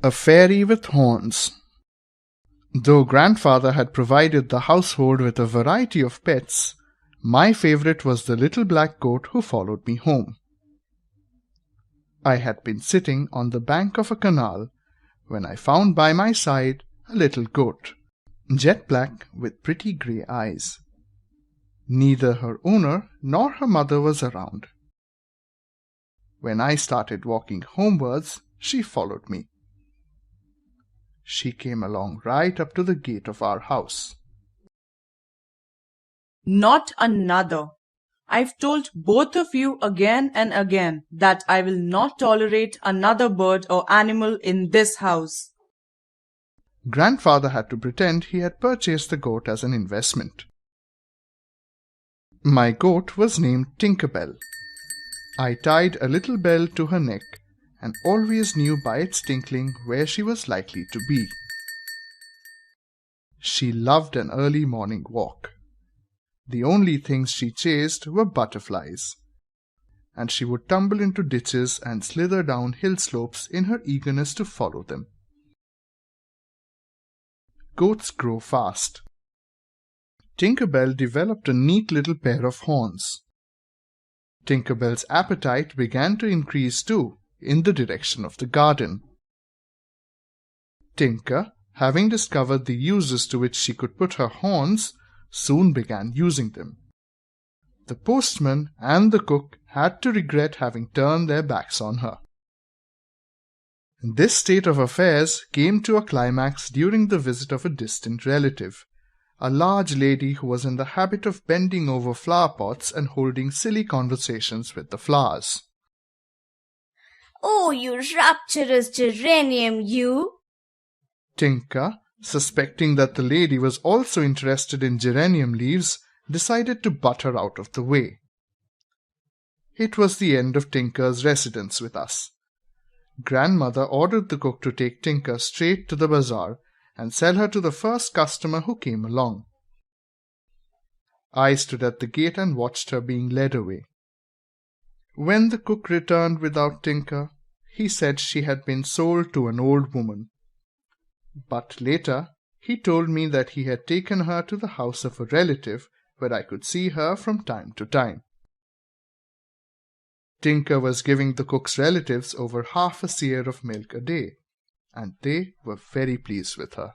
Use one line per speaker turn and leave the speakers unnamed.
A fairy with horns. Though grandfather had provided the household with a variety of pets, my favorite was the little black goat who followed me home. I had been sitting on the bank of a canal when I found by my side a little goat, jet black with pretty grey eyes. Neither her owner nor her mother was around. When I started walking homewards, she followed me. She came along right up to the gate of our house.
Not another. I've told both of you again and again that I will not tolerate another bird or animal in this house.
Grandfather had to pretend he had purchased the goat as an investment. My goat was named Tinkerbell. I tied a little bell to her neck and always knew by its tinkling where she was likely to be. She loved an early morning walk. The only things she chased were butterflies, and she would tumble into ditches and slither down hill slopes in her eagerness to follow them. Goats grow fast. Tinkerbell developed a neat little pair of horns. Tinkerbell's appetite began to increase too, in the direction of the garden. Tinker, having discovered the uses to which she could put her horns, soon began using them. The postman and the cook had to regret having turned their backs on her. This state of affairs came to a climax during the visit of a distant relative, a large lady who was in the habit of bending over flower pots and holding silly conversations with the flowers.
"Oh, you rapturous geranium, you!"
Tinker, suspecting that the lady was also interested in geranium leaves, decided to butt her out of the way. It was the end of Tinker's residence with us. Grandmother ordered the cook to take Tinker straight to the bazaar and sell her to the first customer who came along. I stood at the gate and watched her being led away. When the cook returned without Tinker, he said she had been sold to an old woman. But later, he told me that he had taken her to the house of a relative where I could see her from time to time. Tinker was giving the cook's relatives over half a seer of milk a day, and they were very pleased with her.